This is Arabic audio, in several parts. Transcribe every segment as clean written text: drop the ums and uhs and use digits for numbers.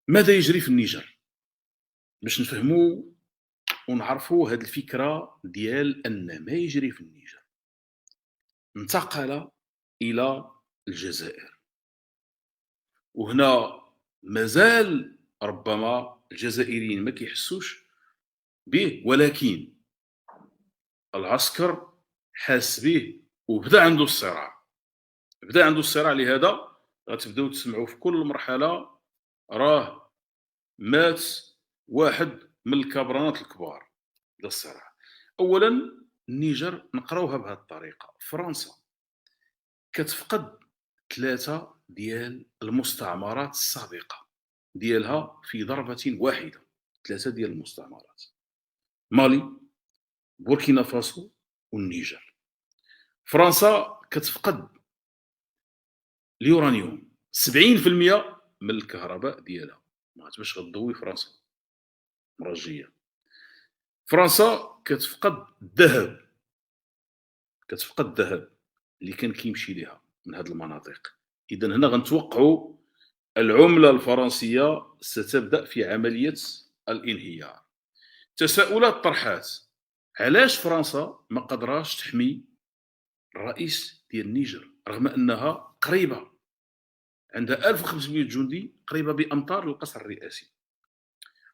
ماذا يجري في النيجر؟ باش نفهموا ونعرفوا هذه الفكرة ديال أن ما يجري في النيجر انتقل إلى الجزائر، وهنا مازال ربما الجزائريين ما كيحسوش به، ولكن العسكر حاس به وبدا عنده الصراع. لهذا غتبداو تسمعوا في كل مرحلة راه مات واحد من الكبرانات الكبار ديال الصراع. أولًا النيجر نقراوها بهذه الطريقة، فرنسا كتفقد 3 ديال المستعمرات السابقة ديالها في ضربة واحدة، 3 ديال المستعمرات، مالي، بوركينا فاسو والنيجر. فرنسا كتفقد اليورانيوم، 70% من الكهرباء ديالها، ما عرفتش باش غتضوي فرنسا مرجية. فرنسا كتفقد الذهب اللي كان كيمشي ليها من هاد المناطق. إذا هنا غنتوقعوا العملة الفرنسية ستبدأ في عملية الانهيار. تساؤلات طرحات، علاش فرنسا ما قدراش تحمي الرئيس ديال النيجر رغم أنها قريبة، عندها 1500 جندي، قريبة بأمتار للقصر الرئاسي.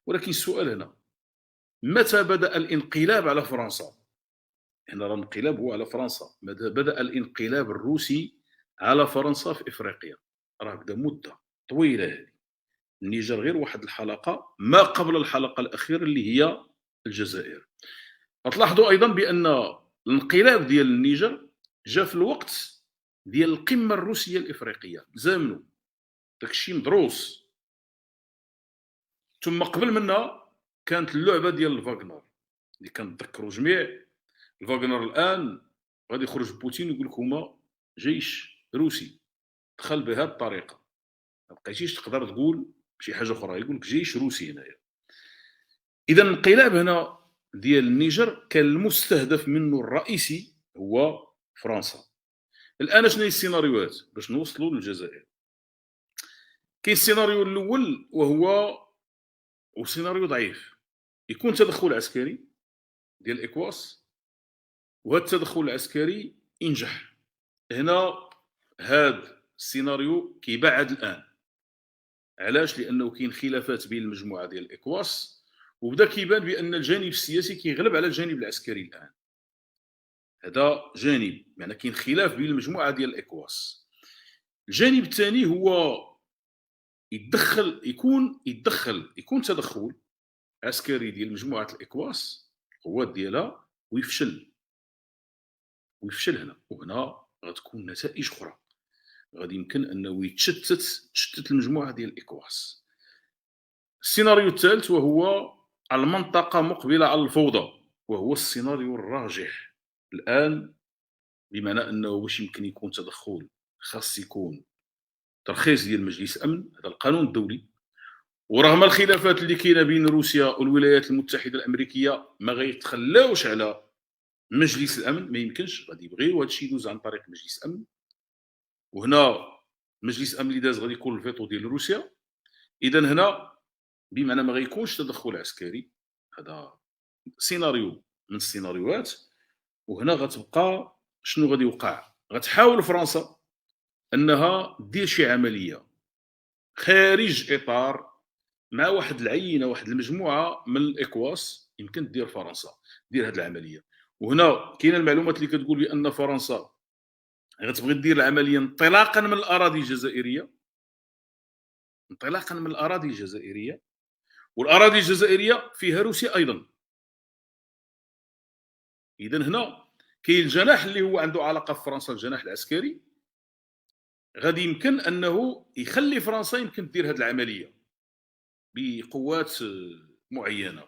ولكن السؤال هنا، متى بدأ الانقلاب على فرنسا؟ هنا راه الانقلاب هو على فرنسا، متى بدأ الانقلاب الروسي على فرنسا في إفريقيا؟ راه بدا مدة طويلة هذه. النيجر غير واحد الحلقة ما قبل الحلقة الأخيرة اللي هي الجزائر. غتلاحظوا أيضا بأن الانقلاب ديال النيجر جا في الوقت ديال القمة الروسية الإفريقية، زامنوا داكشي مدروس. ثم قبل منها كانت اللعبة ديال الفاغنر اللي كنتذكروا جميع. الفاغنر الآن غادي يخرج بوتين يقول لك هما جيش روسي دخل بهذه الطريقة، ما بقيتيش تقدر تقول شي حاجة أخرى، يقول لك جيش روسي هنايا. إذا الانقلاب هنا ديال النيجر كان المستهدف منه الرئيسي هو فرنسا. الآن شنو هي السيناريوهات باش نوصلوا للجزائر؟ كاين السيناريو الأول وسيناريو ضعيف، يكون تدخل عسكري ديال الإكواس، وهذا التدخل العسكري ينجح. هنا هذا السيناريو كيبعد الآن. علاش؟ لأنه كاين خلافات بين المجموعة ديال الإكواس، وبدا كيبان بأن الجانب السياسي كيغلب على الجانب العسكري الآن. هذا جانب، يعني كاين خلاف بين المجموعة ديال الإكواس. الجانب الثاني هو يكون تدخل عسكري ديال مجموعة الإكواس، القوات ديالها، ويفشل هنا، وهنا غتكون نتائج أخرى. غادي يمكن أنه تشتت المجموعة ديال الإكواس. السيناريو الثالث وهو المنطقة مقبلة على الفوضى، وهو السيناريو الراجح الآن، بمعنى أنه باش يمكن يكون تدخل خاص يكون ترخيص ديال مجلس الأمن، هذا القانون الدولي. ورغم الخلافات اللي كاينه بين روسيا والولايات المتحده الامريكيه ما غيتخلاوش على مجلس الامن، ما يمكنش، غادي يبغيو هذا الشيء يدوز عن طريق مجلس الامن. وهنا مجلس الامن اللي داز غادي يكون الفيتو ديال روسيا. اذا هنا بمعنى ما غيكونش تدخل عسكري، هذا سيناريو من السيناريوهات. وهنا غتبقى شنو غادي يوقع؟ غتحاول فرنسا انها دير شي عمليه خارج اطار، مع واحد العينه، واحد المجموعه من الاكواس يمكن دير فرنسا دير هذه العمليه. وهنا كاينه المعلومات اللي كتقول بان فرنسا غتبغي دير العمليه انطلاقا من الاراضي الجزائريه، والاراضي الجزائريه فيها روسيا ايضا. اذا هنا كاين الجناح اللي هو عنده علاقه بفرنسا، الجناح العسكري، غادي يمكن انه يخلي فرنسا يمكن دير هذه العمليه بقوات معينه،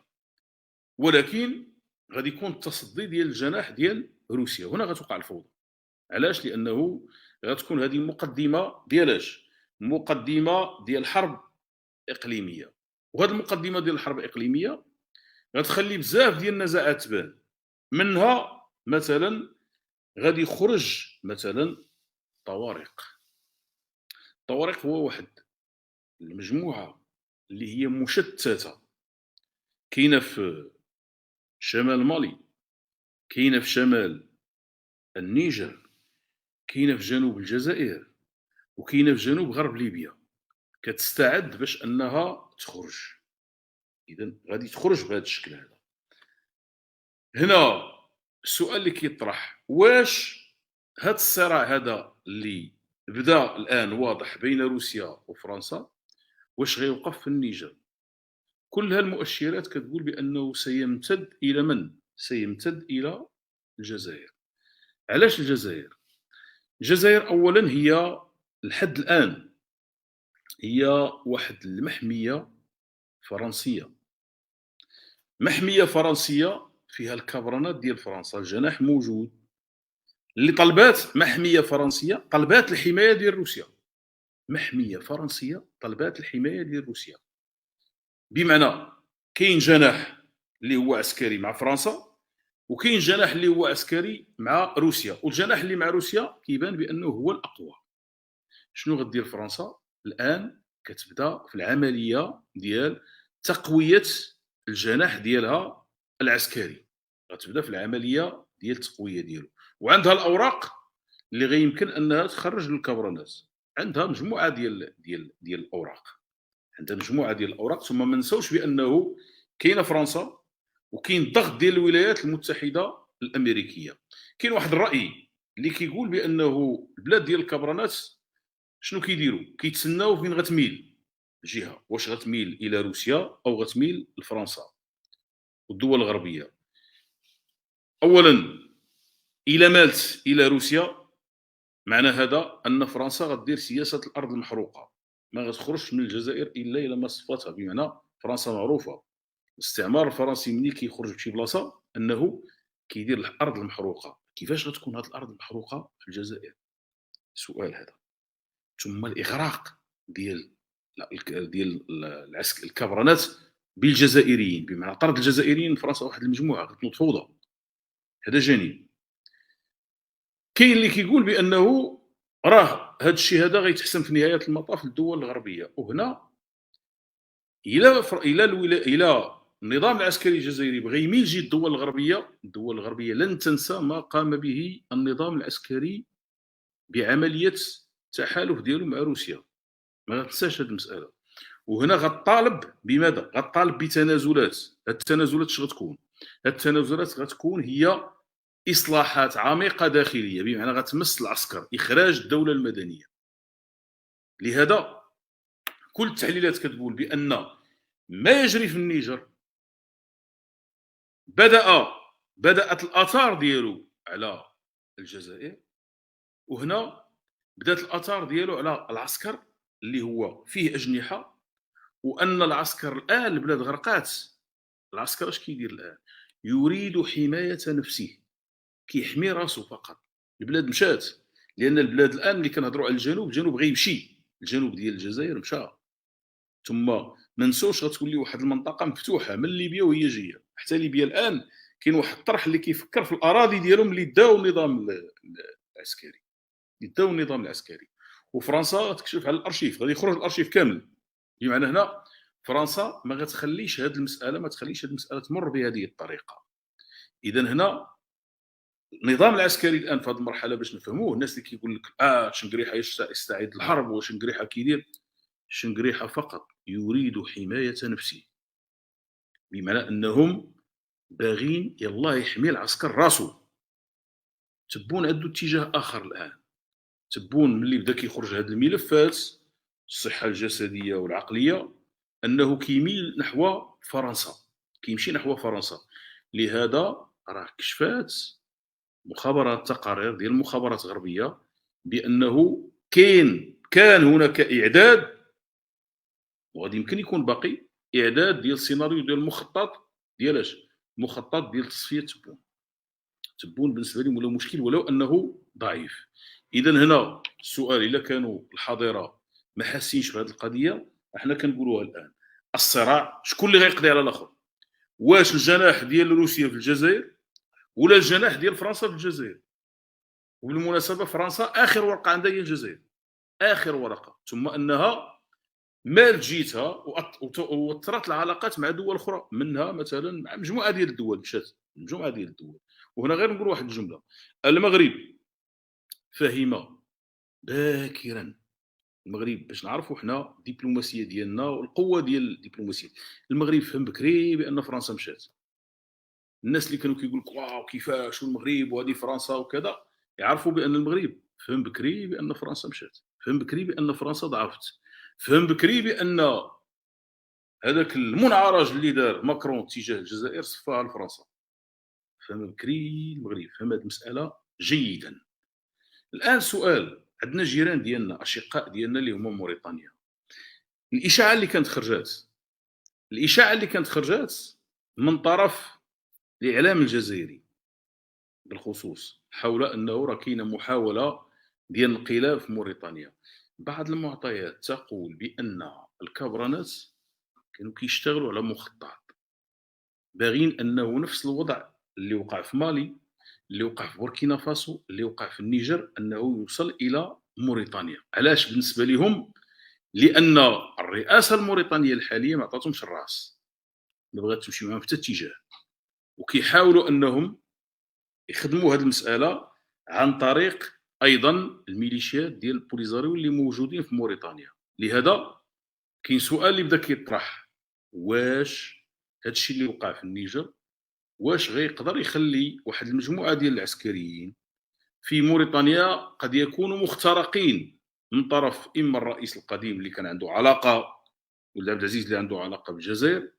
ولكن غادي يكون التصدي ديال الجناح ديال روسيا. هنا غتوقع الفوضى. علاش؟ لانه غتكون هذه مقدمه ديال مقدمه ديال حرب اقليميه، وهذه المقدمه ديال الحرب الاقليميه غتخلي بزاف ديال النزاعات تبان. منها مثلا غادي يخرج مثلا طوارق. الطوارق هو واحد المجموعه اللي هي مشتته، كاينه في شمال مالي، كاينه في شمال النيجر، كاينه في جنوب الجزائر، وكاينه في جنوب غرب ليبيا، كتستعد باش انها تخرج. اذا غادي تخرج بهذا الشكل هذا. هنا السؤال اللي كيطرح، واش هذا الصراع هذا اللي بدا الان واضح بين روسيا وفرنسا واش غيوقف في النيجر؟ كل هالمؤشرات كتقول بانه سيمتد الى من؟ سيمتد الى الجزائر. علاش الجزائر؟ الجزائر اولا هي لحد الان هي واحد المحميه فرنسيه، محميه فرنسيه فيها الكبرنات ديال فرنسا، الجناح موجود. اللي طلبات محميه فرنسيه طلبات الحمايه ديال روسيا، محميه فرنسيه طلبات الحمايه ديال روسيا. بمعنى كاين جناح اللي هو عسكري مع فرنسا، وكاين جناح اللي هو عسكري مع روسيا، والجناح اللي مع روسيا كيبان بانه هو الاقوى. شنو غدير فرنسا الان؟ كتبدا في العمليه ديال تقويه الجناح ديالها العسكري، غتبدا في العمليه ديال التقويه ديالو، وعندها الاوراق اللي غيمكن انها تخرج للكبرنات. عندها مجموعه ديال الاوراق، عندها مجموعه ديال الاوراق. ثم ما نساوش بانه كاينه فرنسا وكاين الضغط ديال الولايات المتحده الامريكيه. كاين واحد الراي اللي كيقول بانه البلاد ديال الكبرنات شنو كيديروا؟ كيتسناو فين غتميل الجهه، واش غتميل الى روسيا او غتميل لفرنسا والدول الغربيه. اولا الى مالت الى روسيا، معنى هذا ان فرنسا غدير سياسه الارض المحروقه، ما غتخرجش من الجزائر الا الى ما صفتها. بمعنى فرنسا معروفه الاستعمار الفرنسي ملي كيخرج بشي بلاصه انه كيدير الارض المحروقه. كيفاش غتكون هذه الارض المحروقه في الجزائر؟ سؤال هذا. ثم الاغراق ديال الكبرنات بالجزائريين، بمعنى طرد الجزائريين من فرنسا. واحد المجموعه غتنوض فوضى. هذا جانب. كاين اللي كيقول بانه راه هذا الشيء هذا غيتحسن في نهايه المطاف للدول الغربيه. وهنا الى النظام العسكري الجزائري بغى يميل جهه الدول الغربيه، الدول الغربيه لن تنسى ما قام به النظام العسكري بعمليه التحالف ديالو مع روسيا، ما تنساش هذه المساله. وهنا غطالب بماذا؟ غطالب بتنازلات. هذه التنازلات اش غتكون؟ هذه التنازلات غتكون هي اصلاحات عميقه داخليه، بمعنى غتمس العسكر، اخراج الدوله المدنيه. لهذا كل التحليلات كتقول بان ما يجري في النيجر بدات الاثار ديالو على الجزائر، وهنا بدات الاثار ديالو على العسكر اللي هو فيه اجنحه. وان العسكر الان البلاد غرقات. العسكر اش كيدير الان؟ يريد حمايه نفسه، كيحمي راسو فقط. البلاد مشات، لان البلاد الان اللي كنهضروا على الجنوب غيمشي، الجنوب ديال الجزائر مشى. ثم ما نسوش غتولي واحد المنطقه مفتوحه من ليبيا وهي جايه حتى ليبيا. الان كاين واحد الطرح اللي كيفكر في الاراضي ديالهم اللي داو النظام العسكري، داو النظام العسكري. وفرنسا تكشف على الارشيف، غادي يخرج الارشيف كامل. بمعنى هنا فرنسا ما غتخليش هذه المساله، ما تخليش هذه المساله تمر بهذه الطريقه. اذا هنا النظام العسكري الان في هذه المرحله باش نفهموه، الناس اللي كيقول لك شنقريحه يستعيد الحرب وشنقريحه كيدير، شنقريحه فقط يريد حمايه نفسه. بمعنى انهم باغين يلاه يحمي العسكر راسو. تبون عنده اتجاه اخر الان. تبون ملي بدا كيخرج هذه الملفات الصحه الجسديه والعقليه انه كيميل نحو فرنسا، كيمشي نحو فرنسا. لهذا راه كشفات مخابرات، تقارير ديال المخابرات الغربيه بانه كان هناك اعداد، وغادي يمكن يكون باقي اعداد ديال السيناريو ديال المخطط ديال اش؟ مخطط ديال تصفيه تبون. تبون بالنسبه لهم ولا مشكل ولو انه ضعيف. اذا هنا السؤال، الا كانوا الحاضره ما حاسينش بهذه القضيه، احنا كنقولوها الان. الصراع شكون اللي غيقضي على الاخر؟ واش الجناح ديال روسيا في الجزائر ولا الجناح ديال فرنسا في الجزائر؟ وبالمناسبه فرنسا اخر ورقه عندها هي الجزائر، اخر ورقه. ثم انها مال جيتها وأثرت العلاقات مع دول أخرى، منها مثلا مع مجموعة ديال الدول، مشات مجموعة ديال الدول. وهنا غير نقول واحد الجملة: المغرب فهم باكرا، المغرب باش نعرفوا حنا الدبلوماسيه ديالنا والقوه ديال الدبلوماسيه، المغرب فهم بكري بان فرنسا مشات. الناس اللي كانوا كيقول لك واو كيفاش والمغرب وهذه فرنسا وكذا، يعرفوا بان المغرب فهم بكري بان فرنسا مشات، فهم بكري بان فرنسا ضعفت، فهم بكري بان هذاك المنعرج اللي دار ماكرون تجاه الجزائر صفاها لفرنسا. فهم بكري المغرب، فهم هذه المساله جيدا. الان سؤال: عندنا جيران ديالنا، اشقاء ديالنا اللي هما موريتانيا، الاشاعه اللي كانت خرجات من طرف الاعلام الجزائري بالخصوص حول انه راه كاينه محاوله ديال الانقلاب في موريتانيا. بعض المعطيات تقول بان الكابرانات كانوا كيشتغلوا على مخطط، باغين انه نفس الوضع اللي وقع في مالي، اللي وقع في بوركينا فاسو، اللي وقع في النيجر، انه يوصل الى موريتانيا. علاش بالنسبه لهم؟ لان الرئاسه الموريتانيه الحاليه ما عطاتهمش الراس، ما بغات تمشي معاهم في اتجاه، وكيحاولوا انهم يخدموا هذه المساله عن طريق ايضا الميليشيات ديال البوليزاريو اللي موجودين في موريتانيا. لهذا كاين سؤال اللي بدا كيطرح: واش هذا الشيء اللي وقع في النيجر واش غيقدر يخلي واحد المجموعه ديال العسكريين في موريتانيا قد يكونوا مخترقين من طرف اما الرئيس القديم اللي كان عنده علاقه، ولا عبد العزيز اللي عنده علاقه بالجزائر،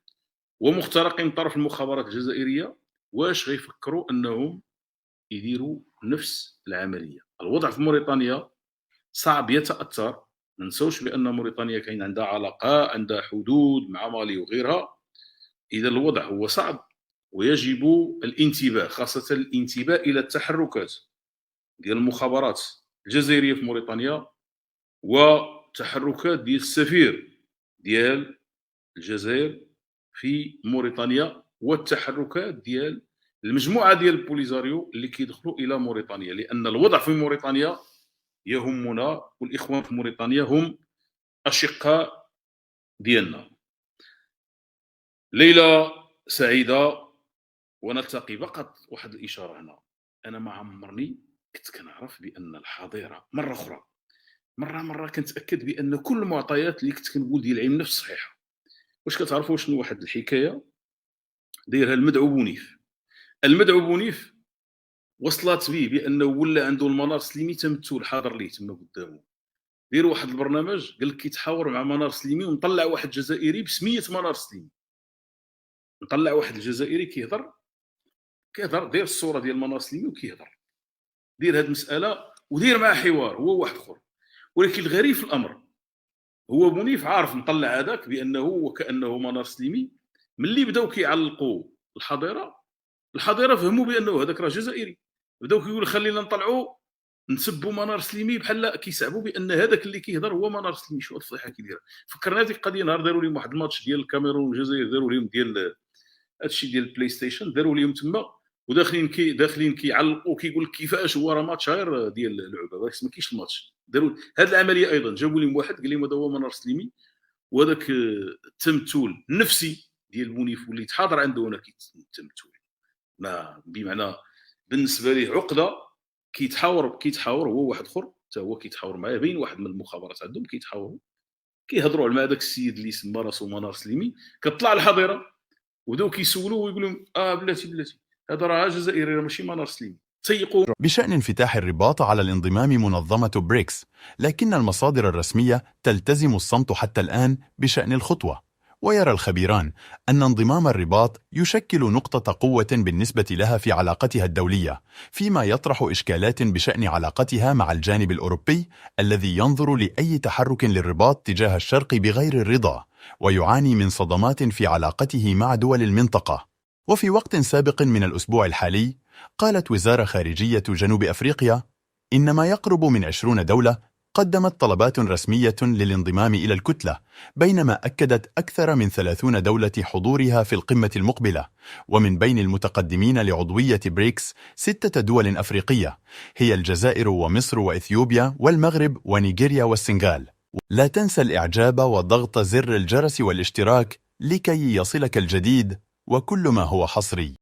ومخترقين من طرف المخابرات الجزائريه، واش غيفكروا انهم يديروا نفس العمليه؟ الوضع في موريتانيا صعب يتاثر، ما ننساوش بان موريتانيا كاين عندها علاقه، عندها حدود مع مالي وغيرها. اذا الوضع هو صعب ويجب الانتباه، خاصه الانتباه الى التحركات ديال المخابرات الجزائريه في موريتانيا، وتحركات ديال السفير ديال الجزائر في موريتانيا، والتحركات ديال المجموعه ديال البوليزاريو اللي كيدخلوا الى موريتانيا، لان الوضع في موريتانيا يهمنا، والاخوان في موريتانيا هم اشقاء ديالنا. ليله سعيده، ونلتقي. فقط واحد الاشاره هنا: انا ما عمرني كنت كنعرف بان الحضيره مره اخرى مره كنتاكد بان كل المعطيات اللي كنت كنقول ديال علم النفس صحيحه. واش كتعرفوا شنو واحد الحكايه دايرها المدعو بونيف؟ المدعو بونيف وصلت به بانه ولا عنده المنار سليمي تمثل حاضر ليه تما قدامه، دير واحد البرنامج قال لك كيتحاور مع منار سليمي، ونطلع واحد جزائري بسميه منار سليمي، نطلع واحد الجزائري كيهضر داير الصوره ديال منار سليمي وكيهضر، دير هذه المساله ودير معاه حوار هو واحد اخر. ولكن الغريب في الامر هو بونيف عارف نطلع هذاك بانه وكانه منار سليمي. ملي بداو كيعلقوا الحضيره فهموا بانه هذاك راه جزائري، بداو كيقول خلينا نطلعوا نسبوا منار سليمي بحال كيسعبوا بان هذاك اللي كيهضر هو منار سليمي. شو الفضيحه كيدير؟ فكرنا هذيك القضيه نهار داروا لهم واحد الماتش ديال الكاميرون والجزائر، داروا لهم ديال هادشي ديال البلاي ستيشن، داروا لهم تما وداخلين كيعلقوا كيقول لك كيفاش هو راه ماتش غير ديال اللعبه، بس ما كاينش الماتش. داروا هذه العمليه ايضا، جابوا لهم واحد قال لهم هذا هو منار سليمي، وهذاك التمثل النفسي ديال بونيف واللي تحاضر عنده هنا كيتمثل ما بمعنى بالنسبه ليه عقده. كيتحاور هو واحد اخر حتى هو كيتحاور معاه، بين واحد من المخابرات عندهم كيهضروا على هذاك السيد اللي سمى راسو منار سليمي. كطلع الحضيره وبداو كيسولوه ويقول لهم بلاتي هذا راه جزائري راه ماشي منار سليمي، تسيقوا. بشأن انفتاح الرباط على الانضمام منظمة بريكس، لكن المصادر الرسمية تلتزم الصمت حتى الآن بشأن الخطوة. ويرى الخبيران أن انضمام الرباط يشكل نقطة قوة بالنسبة لها في علاقتها الدولية، فيما يطرح إشكالات بشأن علاقتها مع الجانب الأوروبي الذي ينظر لأي تحرك للرباط تجاه الشرق بغير الرضا، ويعاني من صدمات في علاقته مع دول المنطقة. وفي وقت سابق من الأسبوع الحالي، قالت وزارة خارجية جنوب أفريقيا إن ما يقرب من 20 دولة قدمت طلبات رسمية للانضمام إلى الكتلة، بينما أكدت أكثر من 30 دولة حضورها في القمة المقبلة. ومن بين المتقدمين لعضوية بريكس 6 دول أفريقية، هي الجزائر ومصر وإثيوبيا والمغرب ونيجيريا والسنغال. لا تنسى الإعجاب وضغط زر الجرس والاشتراك لكي يصلك الجديد وكل ما هو حصري.